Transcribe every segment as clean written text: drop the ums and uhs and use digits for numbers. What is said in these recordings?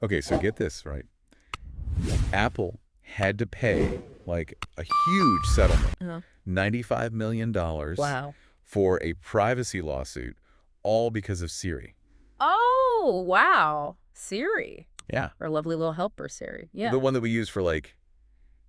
Okay, so get this, right? Apple had to pay like a huge settlement, Uh-huh. $95 million Wow. for a privacy lawsuit, all because of Siri. Oh, wow. Siri. Yeah. Our lovely little helper, Siri. Yeah. The one that we use for like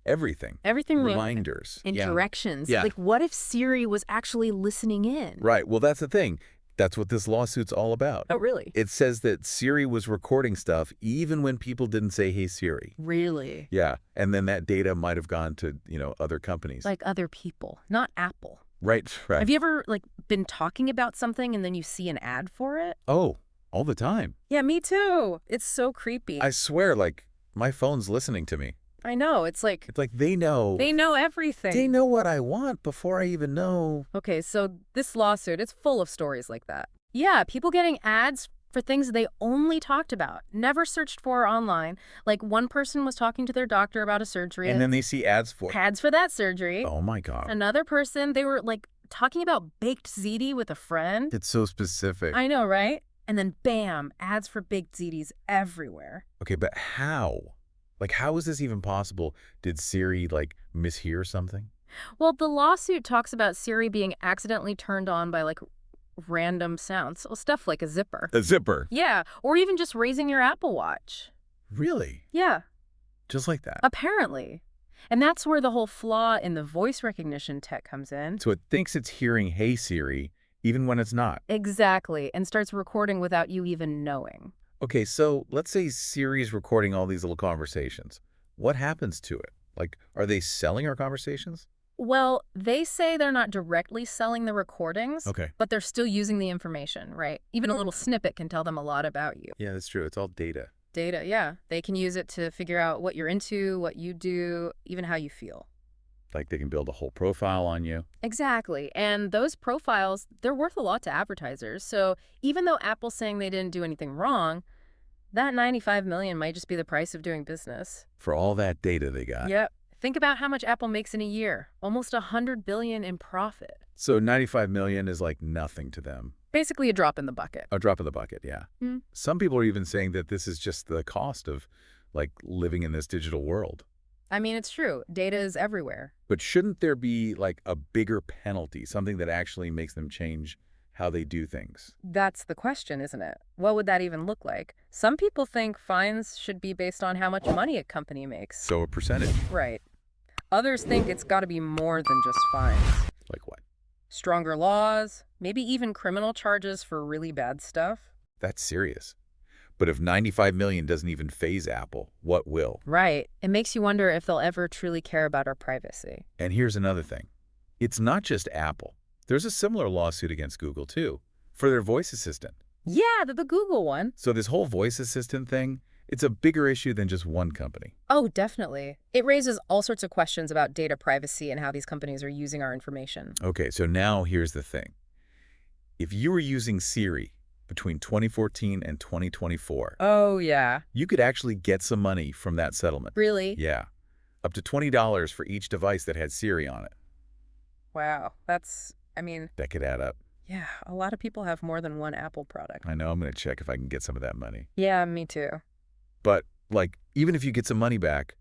everything. Everything Reminders. and Yeah. directions. Yeah. Like, what if Siri was actually listening in? Right. Well, that's the thing. That's what this lawsuit's all about. Oh, really? It says that Siri was recording stuff even when people didn't say, hey, Siri. Really? Yeah. And then that data might have gone to, other companies. Like other people, not Apple. Right. Have you ever, been talking about something and then you see an ad for it? Oh, all the time. Yeah, me too. It's so creepy. I swear, my phone's listening to me. I know. It's like They know. they know everything. They know what I want before I even know. Okay, so this lawsuit, it's full of stories like that. Yeah, people getting ads for things they only talked about, never searched for online. Like one person was talking to their doctor about a surgery. And then they see ads for it. Ads for that surgery. Oh, my God. Another person, they were talking about baked ziti with a friend. It's so specific. I know, right? And then bam, ads for baked zitis everywhere. Okay, but how? How is this even possible? Did Siri, mishear something? Well, the lawsuit talks about Siri being accidentally turned on by random sounds. Well, stuff like a zipper. A zipper. Yeah, or even just raising your Apple Watch. Really? Yeah, Just like that? apparently. And that's where the whole flaw in the voice recognition tech comes in. So it thinks it's hearing, hey, Siri, even when it's not. Exactly, and starts recording without you even knowing. Okay, so let's say Siri's recording all these little conversations. What happens to it? Are they selling our conversations? Well, they say they're not directly selling the recordings, Okay. but they're still using the information, right? Even a little snippet can tell them a lot about you. Yeah, that's true. It's all data. Data, yeah. They can use it to figure out what you're into, what you do, even how you feel. They can build a whole profile on you. Exactly. And those profiles, they're worth a lot to advertisers. So even though Apple's saying they didn't do anything wrong, that $95 million might just be the price of doing business. For all that data they got. Yep. Think about how much Apple makes in a year. Almost $100 billion in profit. So $95 million is nothing to them. Basically a drop in the bucket. A drop in the bucket, yeah. Mm. Some people are even saying that this is just the cost of, living in this digital world. I mean, it's true. Data is everywhere. But shouldn't there be, a bigger penalty, something that actually makes them change how they do things? That's the question, isn't it? What would that even look like? Some people think fines should be based on how much money a company makes. So a percentage. Right. Others think it's got to be more than just fines. Like what? Stronger laws, maybe even criminal charges for really bad stuff. That's serious. But if $95 million doesn't even faze Apple, what will? Right. It makes you wonder if they'll ever truly care about our privacy. And here's another thing. It's not just Apple. There's a similar lawsuit against Google, too, for their voice assistant. Yeah, the Google one. So this whole voice assistant thing, it's a bigger issue than just one company. Oh, definitely. It raises all sorts of questions about data privacy and how these companies are using our information. Okay, so now here's the thing. If you were using Siri between 2014 and 2024, Oh, yeah. you could actually get some money from that settlement. Really? Yeah. Up to $20 for each device that had Siri on it. Wow. That could add up. Yeah, a lot of people have more than one Apple product. I know, I'm going to check if I can get some of that money. Yeah, me too. But, even if you get some money back,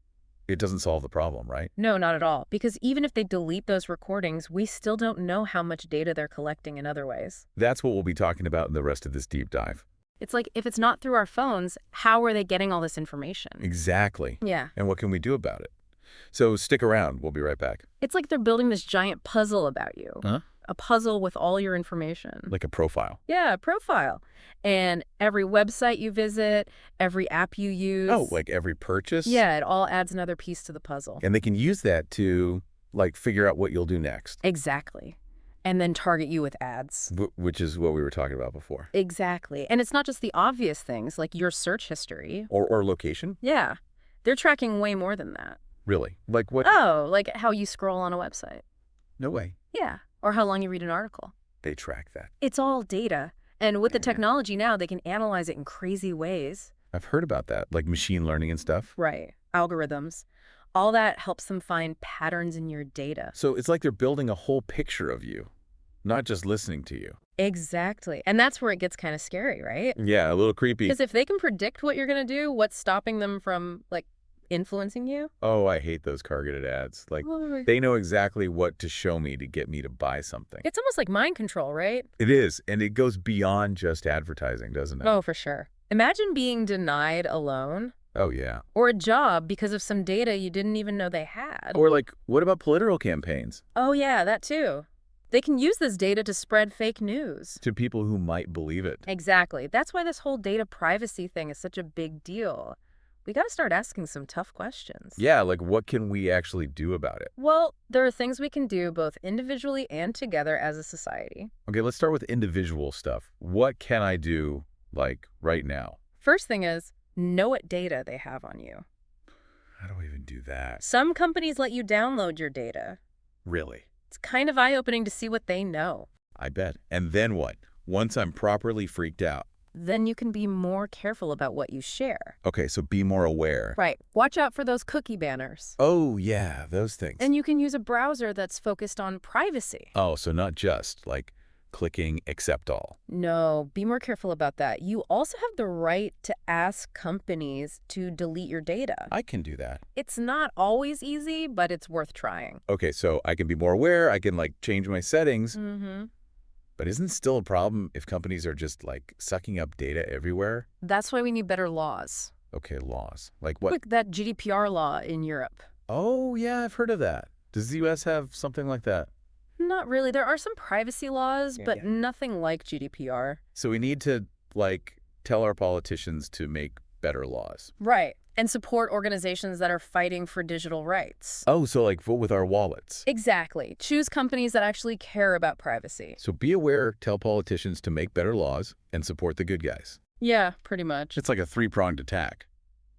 it doesn't solve the problem, right? No, not at all. Because even if they delete those recordings, we still don't know how much data they're collecting in other ways. That's what we'll be talking about in the rest of this deep dive. It's like, if it's not through our phones, how are they getting all this information? Exactly. Yeah. And what can we do about it? So stick around. We'll be right back. It's like they're building this giant puzzle about you. Huh? A puzzle with all your information. Like a profile. Yeah, a profile. And every website you visit, every app you use. Oh, like every purchase? Yeah, it all adds another piece to the puzzle. And they can use that to, figure out what you'll do next. Exactly. And then target you with ads. Which is what we were talking about before. Exactly. And it's not just the obvious things, like your search history. Or location? Yeah. They're tracking way more than that. Really? Like what? Oh, like how you scroll on a website. No way. Yeah. Or how long you read an article. They track that. It's all data. And with the Yeah. technology now, they can analyze it in crazy ways. I've heard about that, like machine learning and stuff. Right. Algorithms. All that helps them find patterns in your data. So it's like they're building a whole picture of you, not just listening to you. Exactly. And that's where it gets kind of scary, right? Yeah, a little creepy. Because if they can predict what you're going to do, what's stopping them from, like, influencing you? Oh, I hate those targeted ads. Like, Oh, they know exactly what to show me to get me to buy something. it's almost like mind control, right? It is, and it goes beyond just advertising, doesn't it? Oh, for sure. Imagine being denied a loan Oh, yeah. or a job because of some data you didn't even know they had. Or like, what about political campaigns? Oh, yeah, that too. They can use this data to spread fake news. To people who might believe it. Exactly. That's why this whole data privacy thing is such a big deal. We got to start asking some tough questions. Yeah, like what can we actually do about it? Well, there are things we can do both individually and together as a society. Okay, let's start with individual stuff. What can I do, like, right now? First thing is, know what data they have on you. How do I even do that? Some companies let you download your data. Really? It's kind of eye-opening to see what they know. I bet. And then what? Once I'm properly freaked out. Then you can be more careful about what you share. Okay, so be more aware. Right. Watch out for those cookie banners. Oh, yeah, those things. And you can use a browser that's focused on privacy. Oh, so not just, like, clicking accept all. No, be more careful about that. You also have the right to ask companies to delete your data. I can do that. It's not always easy, but it's worth trying. Okay, so I can be more aware. I can, like, change my settings. Mm-hmm. But isn't it still a problem if companies are just, like, sucking up data everywhere? That's why we need better laws. Okay, laws. Like what? Like that GDPR law in Europe. Oh, yeah, I've heard of that. Does the U.S. have something like that? Not really. There are some privacy laws, Yeah. but nothing like GDPR. So we need to, like, tell our politicians to make better laws. Right. And support organizations that are fighting for digital rights. Oh, so, like, vote with our wallets. Exactly. Choose companies that actually care about privacy. So be aware, tell politicians to make better laws, and support the good guys. Yeah, pretty much. It's like a three-pronged attack.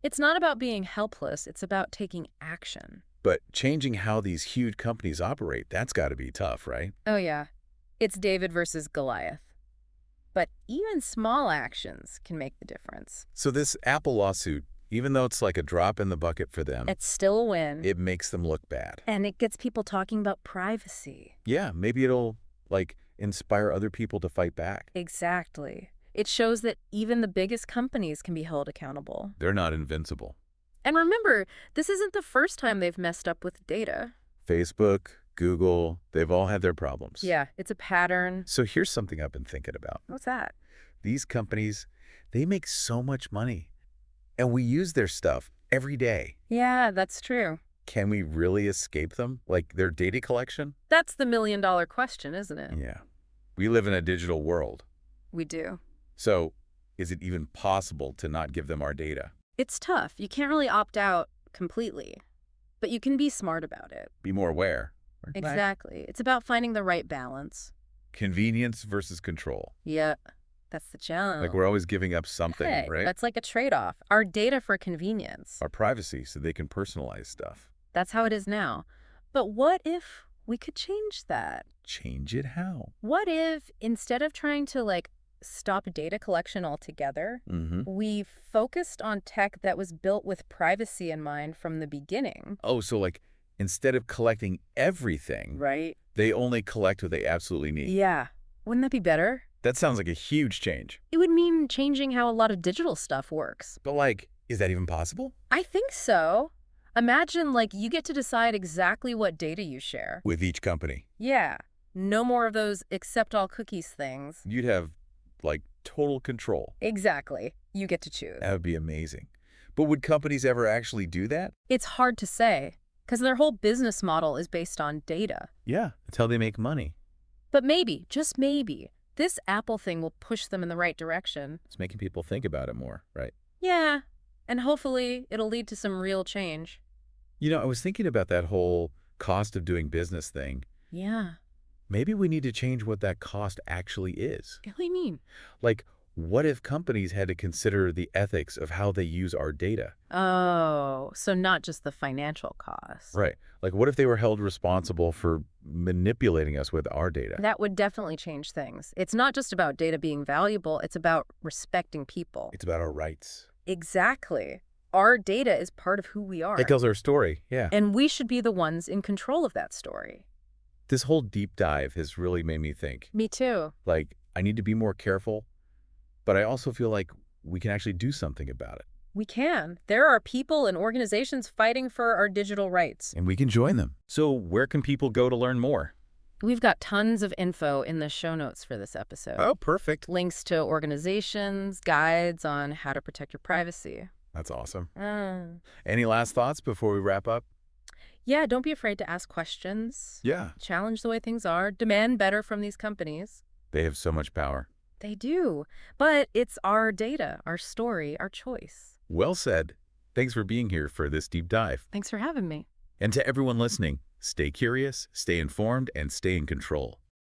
It's not about being helpless. It's about taking action. But changing how these huge companies operate, that's got to be tough, right? Oh, yeah. It's David versus Goliath. But even small actions can make the difference. So this Apple lawsuit, even though it's like a drop in the bucket for them, It's still a win. it makes them look bad. And it gets people talking about privacy. Yeah, maybe it'll, like, inspire other people to fight back. Exactly. It shows that even the biggest companies can be held accountable. They're not invincible. And remember, this isn't the first time they've messed up with data. Facebook, Google, they've all had their problems. Yeah, it's a pattern. So here's something I've been thinking about. What's that? These companies, they make so much money, and we use their stuff every day. Yeah, that's true. Can we really escape them? Like their data collection? That's the million-dollar question, isn't it? Yeah. We live in a digital world. We do. So is it even possible to not give them our data? It's tough. You can't really opt out completely. But you can be smart about it. Be more aware. Exactly. It's about finding the right balance. Convenience versus control. Yeah, that's the challenge. Like we're always giving up something, Hey, right? that's like a trade-off. Our data for convenience. Our privacy so they can personalize stuff. That's how it is now. But what if we could change that? Change it how? What if instead of trying to stop data collection altogether, we focused on tech that was built with privacy in mind from the beginning? Oh, so like instead of collecting everything, Right. they only collect what they absolutely need. Yeah. Wouldn't that be better? That sounds like a huge change. It would mean changing how a lot of digital stuff works. But like, is that even possible? I think so. Imagine you get to decide exactly what data you share. With each company. Yeah. No more of those accept all cookies things. You'd have like total control. Exactly. You get to choose. That would be amazing. But would companies ever actually do that? It's hard to say because their whole business model is based on data. Yeah, that's how they make money. But maybe, just maybe, this Apple thing will push them in the right direction. It's making people think about it more, right? Yeah. And hopefully it'll lead to some real change. You know, I was thinking about that whole cost of doing business thing. Yeah. Maybe we need to change what that cost actually is. What do you mean? Like, what if companies had to consider the ethics of how they use our data? Oh, so not just the financial cost. Right. Like, what if they were held responsible for manipulating us with our data? That would definitely change things. It's not just about data being valuable, it's about respecting people. It's about our rights. Exactly. Our data is part of who we are. It tells our story, yeah. And we should be the ones in control of that story. This whole deep dive has really made me think. Me too. Like, I need to be more careful, but I also feel like we can actually do something about it. We can. There are people and organizations fighting for our digital rights. And we can join them. So where can people go to learn more? We've got tons of info in the show notes for this episode. Oh, perfect. Links to organizations, guides on how to protect your privacy. That's awesome. Mm. Any last thoughts before we wrap up? Yeah, don't be afraid to ask questions. Yeah. Challenge the way things are. Demand better from these companies. They have so much power. They do. But it's our data, our story, our choice. Well said. Thanks for being here for this deep dive. Thanks for having me. And to everyone listening, stay curious, stay informed, and stay in control.